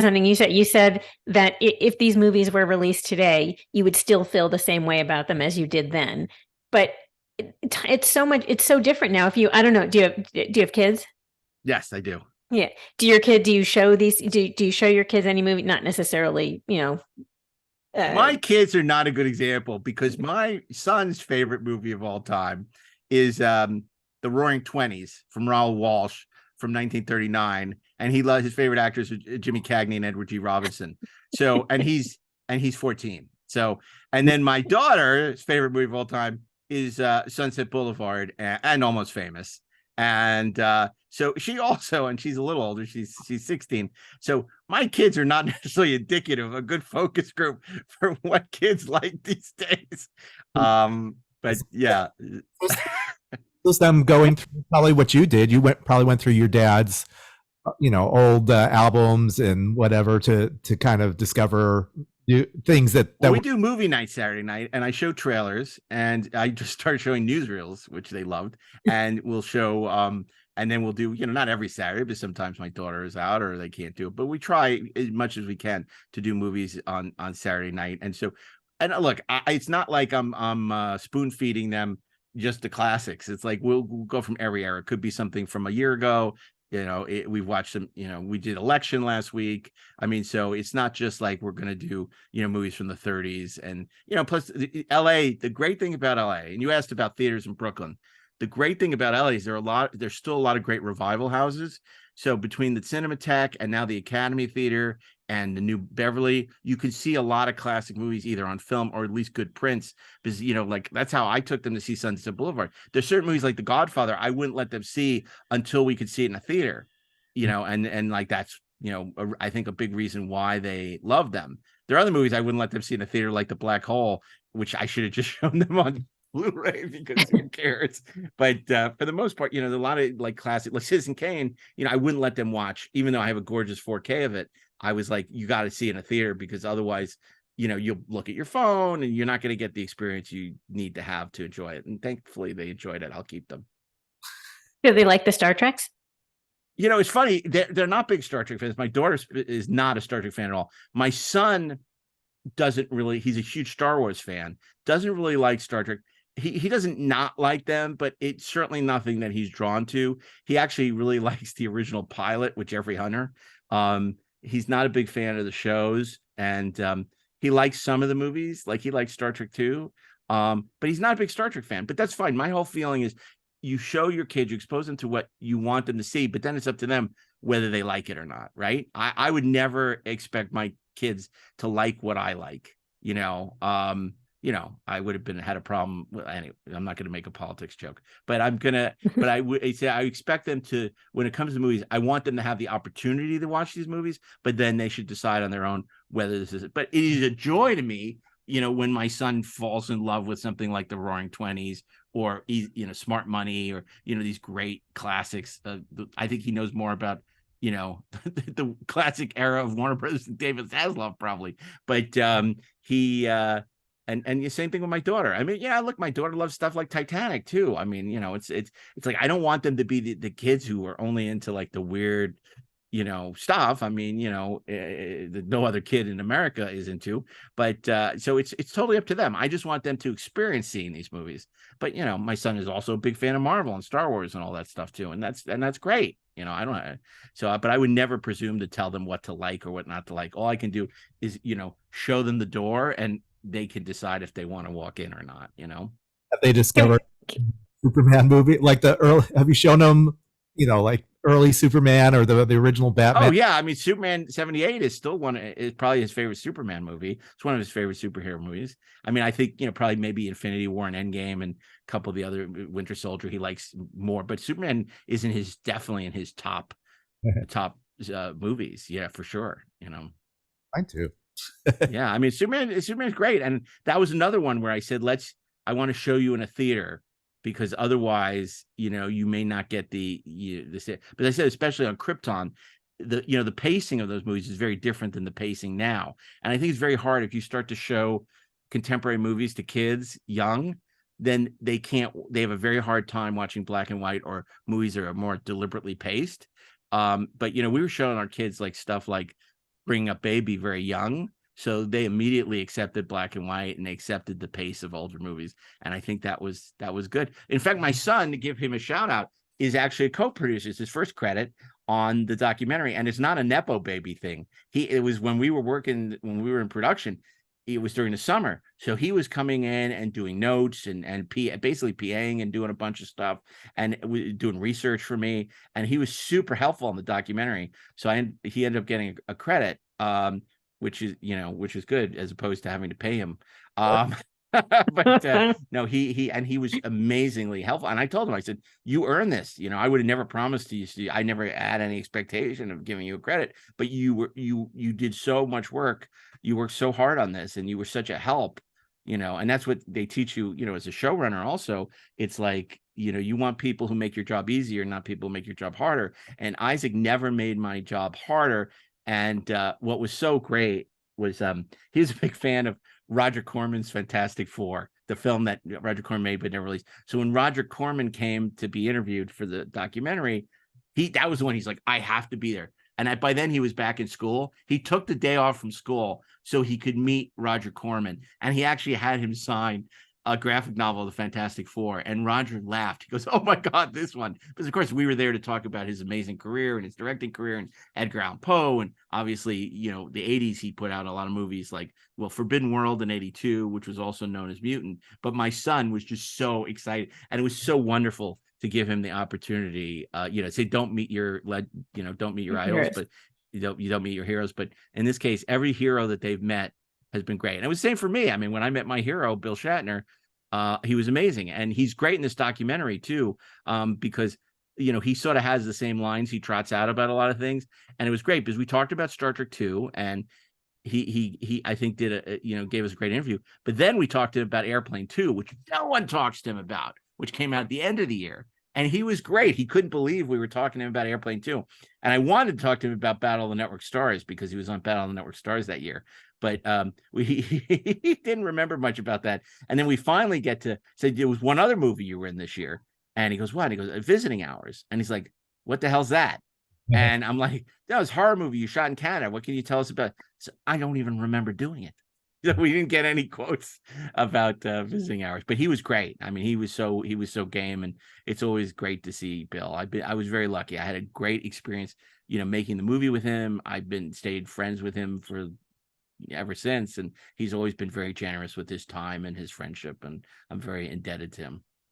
something you said that if these movies were released today, you would still feel the same way about them as you did then. But it's so different now. If you, I don't know, do you have kids? Yes, I do. Yeah. Do you show do you show your kids any movie? Not necessarily, uh, My kids are not a good example because my son's favorite movie of all time is The Roaring Twenties from Raoul Walsh from 1939, and he loves his favorite actors are Jimmy Cagney and Edward G. Robinson. So, and he's 14. So, and then my daughter's favorite movie of all time is Sunset Boulevard and Almost Famous. And so she also, and she's a little older, she's 16. So my kids are not necessarily indicative of a good focus group for what kids like these days. But yeah. Was them going through probably what you did. You probably went through your dad's, old albums and whatever to kind of discover things that Well, we do movie night Saturday night, and I show trailers, and I just started showing newsreels, which they loved, and we'll show, and then we'll do, not every Saturday, but sometimes my daughter is out or they can't do it, but we try as much as we can to do movies on Saturday night, and so, and look, it's not like I'm spoon feeding them just the classics. It's like we'll go from every era. It could be something from a year ago. We've watched some, we did Election last week. I mean, so it's not just like we're going to do, movies from the 30s and, plus LA, the great thing about LA, and you asked about theaters in Brooklyn. The great thing about LA is there's still a lot of great revival houses. So between the Cinematheque and now the Academy Theater and the New Beverly, you can see a lot of classic movies either on film or at least good prints. Because like that's how I took them to see Sunset Boulevard. There's certain movies like The Godfather I wouldn't let them see until we could see it in a theater. And like that's I think a big reason why they love them. There are other movies I wouldn't let them see in a theater, like The Black Hole, which I should have just shown them on Blu-ray because who cares? But for the most part, a lot of like classic, like Citizen Kane, I wouldn't let them watch, even though I have a gorgeous 4K of it. I was like, you got to see it in a theater because otherwise, you'll look at your phone and you're not going to get the experience you need to have to enjoy it. And thankfully, they enjoyed it. I'll keep them. Do they like the Star Treks? It's funny. They're not big Star Trek fans. My daughter is not a Star Trek fan at all. My son doesn't really. He's a huge Star Wars fan. Doesn't really like Star Trek. He doesn't not like them, but it's certainly nothing that he's drawn to. He actually really likes the original pilot with Jeffrey Hunter. He's not a big fan of the shows, and he likes some of the movies, like he likes Star Trek too. But he's not a big Star Trek fan. But that's fine. My whole feeling is you show your kids, you expose them to what you want them to see, but then it's up to them whether they like it or not, right? I would never expect my kids to like what I like, I would have had a problem. Anyway, I'm not going to make a politics joke, but I would say I expect them to, when it comes to movies, I want them to have the opportunity to watch these movies, but then they should decide on their own whether this is it. But it is a joy to me, when my son falls in love with something like The Roaring Twenties or, Smart Money or, these great classics. I think he knows more about, the classic era of Warner Brothers and David Zaslav probably, but he, and the same thing with my daughter. I mean, yeah, look, my daughter loves stuff like Titanic too. I mean, it's like I don't want them to be the kids who are only into like the weird, stuff. I mean, that no other kid in America is into. But so it's totally up to them. I just want them to experience seeing these movies. But my son is also a big fan of Marvel and Star Wars and all that stuff too, and that's great. I don't. So, but I would never presume to tell them what to like or what not to like. All I can do is show them the door and they can decide if they want to walk in or not, Have they discovered Superman movie? Like the early, have you shown them, like early Superman or the original Batman? Oh yeah. I mean, Superman 78 is still is probably his favorite Superman movie. It's one of his favorite superhero movies. I mean, I think, probably maybe Infinity War and Endgame and a couple of the other Winter Soldier he likes more, but Superman is definitely in his top movies. Yeah, for sure. Mine too. Yeah, I mean, Superman's great, and that was another one where I said, I want to show you in a theater because otherwise, you may not get but I said, especially on Krypton, the pacing of those movies is very different than the pacing now, and I think it's very hard if you start to show contemporary movies to kids young, then they have a very hard time watching black and white or movies that are more deliberately paced. But we were showing our kids like stuff like bring up baby very young. So they immediately accepted black and white, and they accepted the pace of older movies. And I think that was good. In fact, my son, to give him a shout out, is actually a co-producer. It's his first credit on the documentary, and it's not a nepo baby thing. It was when we were in production. It was during the summer, so he was coming in and doing notes and basically PAing and doing a bunch of stuff and doing research for me. And he was super helpful in the documentary. So he ended up getting a credit, which is good, as opposed to having to pay him. But no, he was amazingly helpful. And I told him, I said, you earn this. I would have never promised to you. I never had any expectation of giving you a credit, but you did so much work. You worked so hard on this, and you were such a help, and that's what they teach you, as a showrunner. Also, it's like, you want people who make your job easier, not people who make your job harder. And Isaac never made my job harder. And what was so great was he was a big fan of Roger Corman's Fantastic Four, the film that Roger Corman made but never released. So when Roger Corman came to be interviewed for the documentary, that was the one he's like, I have to be there. And by then he was back in school. He took the day off from school so he could meet Roger Corman. And he actually had him sign a graphic novel of the Fantastic Four. And Roger laughed. He goes, oh my God, this one. Because of course we were there to talk about his amazing career and his directing career and Edgar Allan Poe. And obviously, the 80s, he put out a lot of movies like, Forbidden World in 82, which was also known as Mutant. But my son was just so excited. And it was so wonderful to give him the opportunity, say, don't meet your idols, but you don't meet your heroes. But in this case, every hero that they've met has been great. And it was the same for me. I mean, when I met my hero, Bill Shatner, he was amazing. And he's great in this documentary too, because, he sort of has the same lines he trots out about a lot of things. And it was great because we talked about Star Trek 2, and he I think gave us a great interview. But then we talked to him about Airplane 2, which no one talks to him about, which came out at the end of the year. And he was great. He couldn't believe we were talking to him about Airplane 2. And I wanted to talk to him about Battle of the Network Stars because he was on Battle of the Network Stars that year. But he didn't remember much about that. And then we finally get to say, there was one other movie you were in this year. And he goes, what? He goes, Visiting Hours. And he's like, what the hell's that? And I'm like, that was a horror movie you shot in Canada. What can you tell us about it? So I don't even remember doing it. We didn't get any quotes about Visiting Hours, but he was great. I mean, he was so game, and it's always great to see Bill. I was very lucky. I had a great experience, making the movie with him. I've stayed friends with him for ever since, and he's always been very generous with his time and his friendship, and I'm very indebted to him.